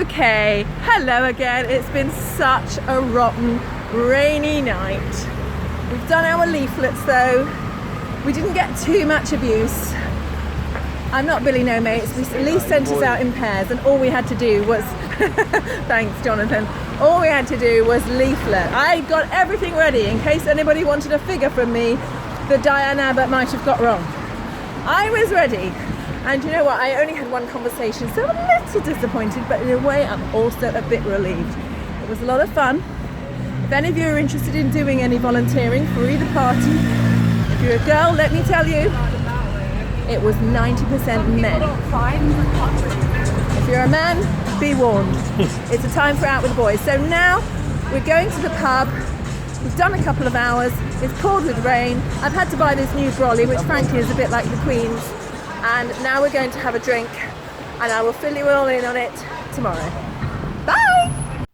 Okay, hello again. It's been such a rotten, rainy night. We've done our leaflets though. We didn't get too much abuse. I'm not Billy No Mates. We at least sent us out in pairs, and all we had to do was thanks, Jonathan. All we had to do was leaflet. I got everything ready in case anybody wanted a figure from me that Diane Abbott might have got wrong. I was ready. And you know what, I only had one conversation, so I'm a little disappointed, but in a way I'm also a bit relieved. It was a lot of fun. If any of you are interested in doing any volunteering for either party, if you're a girl, let me tell you, it was 90% men. If you're a man, be warned. It's a time for out with the boys. So now we're going to the pub. We've done a couple of hours. It's poured with rain. I've had to buy this new brolly, which frankly is a bit like the Queen's. And now we're going to have a drink, and I will fill you all in on it tomorrow. Bye!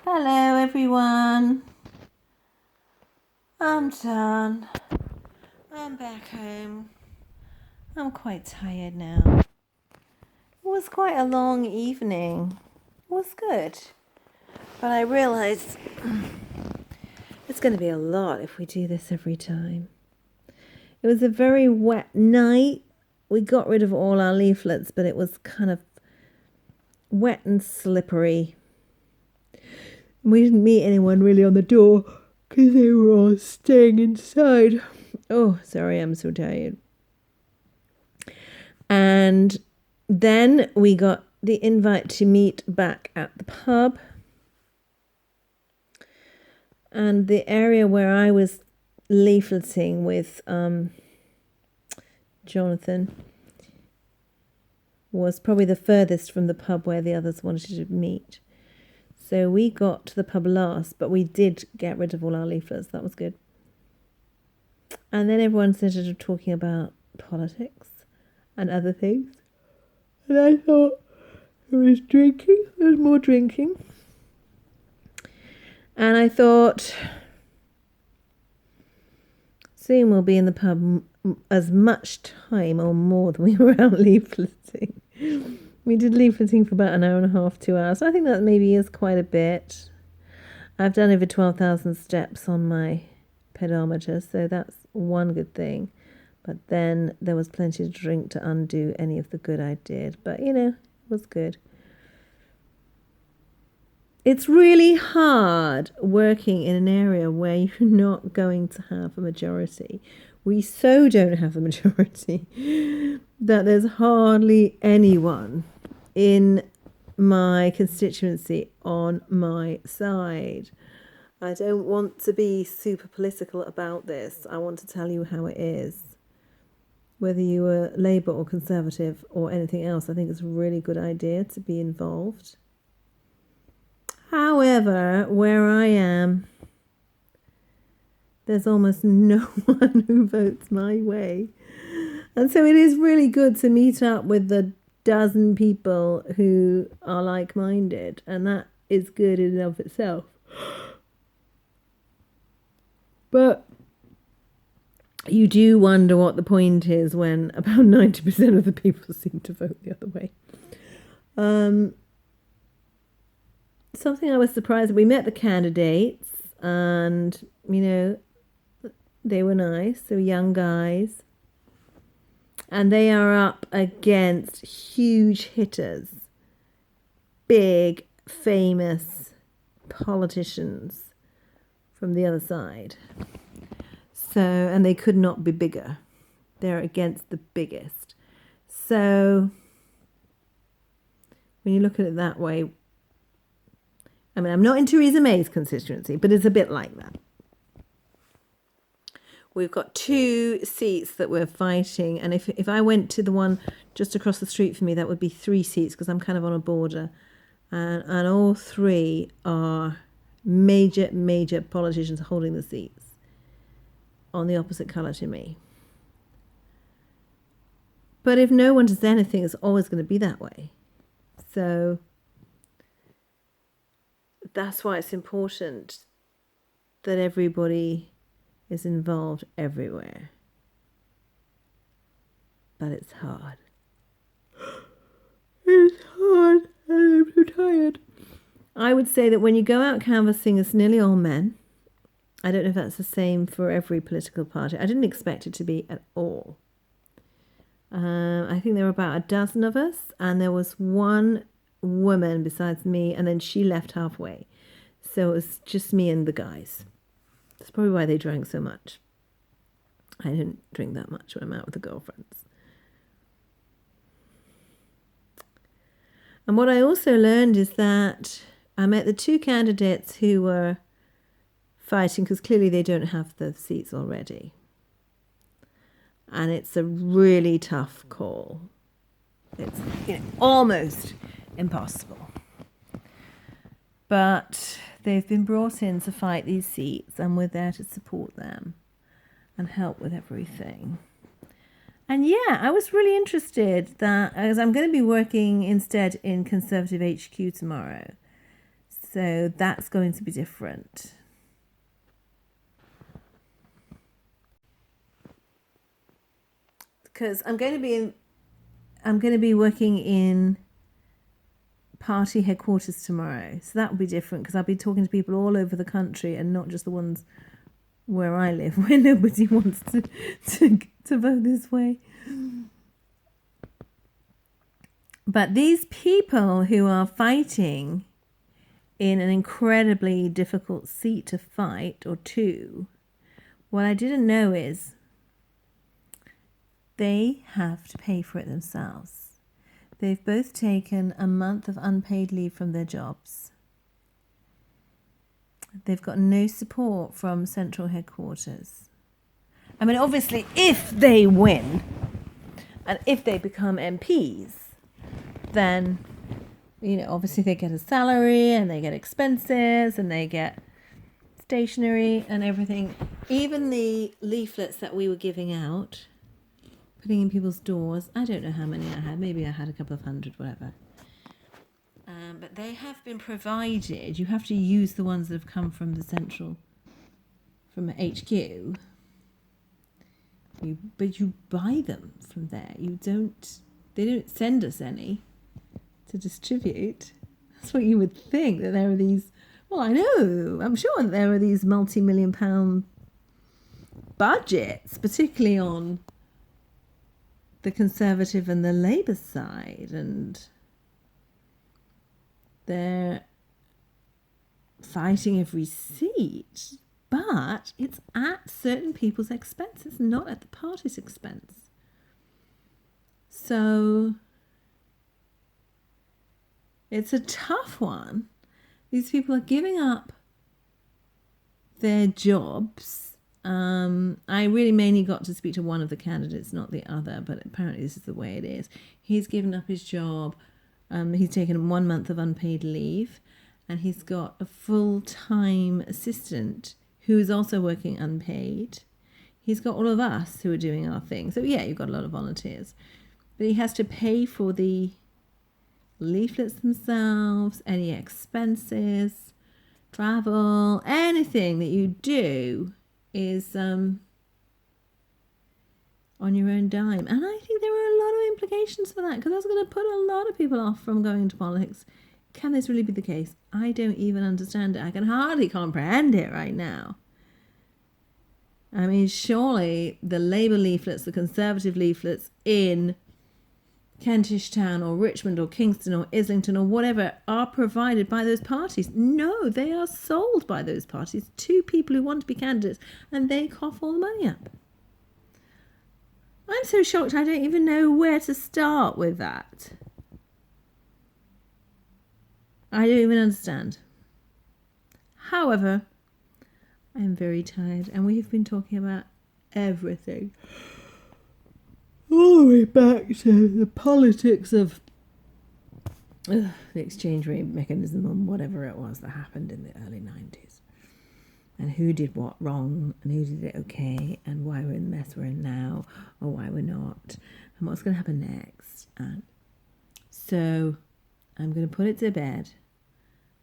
Hello everyone. I'm done. I'm back home. I'm quite tired now. It was quite a long evening. It was good. But I realised it's going to be a lot if we do this every time. It was a very wet night. We got rid of all our leaflets, but it was kind of wet and slippery. We didn't meet anyone really on the door because they were all staying inside. Oh, sorry, I'm so tired. And then we got the invite to meet back at the pub. And the area where I was leafleting with Jonathan was probably the furthest from the pub where the others wanted to meet. So we got to the pub last, but we did get rid of all our leaflets. That was good. And then everyone started talking about politics and other things. And I thought there was drinking. There was more drinking. And I thought, soon we'll be in the pub as much time or more than we were out leafleting. We did leafleting for about an hour and a half, 2 hours. I think that maybe is quite a bit. I've done over 12,000 steps on my pedometer, so that's one good thing. But then there was plenty to drink to undo any of the good I did. But, you know, it was good. It's really hard working in an area where you're not going to have a majority. We so don't have a majority that there's hardly anyone in my constituency on my side. I don't want to be super political about this. I want to tell you how it is. Whether you are Labour or Conservative or anything else, I think it's a really good idea to be involved. However, where I am, there's almost no one who votes my way. And so it is really good to meet up with the dozen people who are like-minded. And that is good in and of itself. But you do wonder what the point is when about 90% of the people seem to vote the other way. Something I was surprised, we met the candidates and, you know, they were nice. They were young guys. And they are up against huge hitters. Big, famous politicians from the other side. So, and they could not be bigger. They're against the biggest. So, when you look at it that way, I mean, I'm not in Theresa May's constituency, but it's a bit like that. We've got 2 seats that we're fighting, and if I went to the one just across the street from me, that would be 3 seats because I'm kind of on a border. And all 3 are major politicians holding the seats on the opposite colour to me. But if no one does anything, it's always going to be that way. So that's why it's important that everybody is involved everywhere. But it's hard. I would say that when you go out canvassing, it's nearly all men. I don't know if that's the same for every political party. I didn't expect it to be at all. I think there were about a dozen of us, and there was one woman besides me, and then she left halfway. So it was just me and the guys. That's probably why they drank so much. I didn't drink that much when I'm out with the girlfriends. And what I also learned is that I met the two candidates who were fighting because clearly they don't have the seats already. And it's a really tough call. It's almost impossible. But they've been brought in to fight these seats, and we're there to support them and help with everything. And yeah, I was really interested that, as I'm going to be working instead in Conservative HQ tomorrow. So that's going to be different. Because I'm going to be working in party headquarters tomorrow. So that will be different because I'll be talking to people all over the country and not just the ones where I live, where nobody wants to vote this way. But these people who are fighting in an incredibly difficult seat to fight, or two, what I didn't know is they have to pay for it themselves. They've both taken a month of unpaid leave from their jobs. They've got no support from central headquarters. I mean, obviously, if they win and if they become MPs, then, obviously they get a salary and they get expenses and they get stationery and everything. Even the leaflets that we were giving out, putting in people's doors, I don't know how many I had. Maybe I had a couple of hundred, whatever. But they have been provided. You have to use the ones that have come from the central, from HQ. But you buy them from there. They don't send us any to distribute. That's what you would think, that there are these, well, I know, I'm sure there are these multi-million-pound budgets, particularly on the Conservative and the Labour side, and they're fighting every seat, but it's at certain people's expense. It's not at the party's expense. So it's a tough one. These people are giving up their jobs. I really mainly got to speak to one of the candidates, not the other, but apparently this is the way it is. He's given up his job. He's taken 1 month of unpaid leave, and he's got a full-time assistant who is also working unpaid. He's got all of us who are doing our thing. So yeah, you've got a lot of volunteers. But he has to pay for the leaflets themselves, any expenses, travel, anything that you do is on your own dime. And I think there are a lot of implications for that, because that's going to put a lot of people off from going into politics. Can this really be the case? I don't even understand it. I can hardly comprehend it right now. I mean, surely the Labour leaflets, the Conservative leaflets in Kentish Town or Richmond or Kingston or Islington or whatever are provided by those parties. No, they are sold by those parties to people who want to be candidates, and they cough all the money up. I'm so shocked I don't even know where to start with that. I don't even understand. However, I am very tired, and we have been talking about everything. All the way back to the politics of the exchange rate mechanism and whatever it was that happened in the early 90s. And who did what wrong, and who did it okay, and why we're in the mess we're in now, or why we're not, and what's going to happen next. And so I'm going to put it to bed.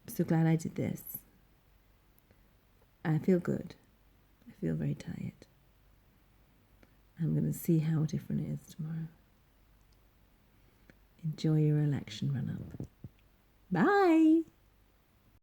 I'm so glad I did this. I feel good. I feel very tired. I'm going to see how different it is tomorrow. Enjoy your election run-up. Bye!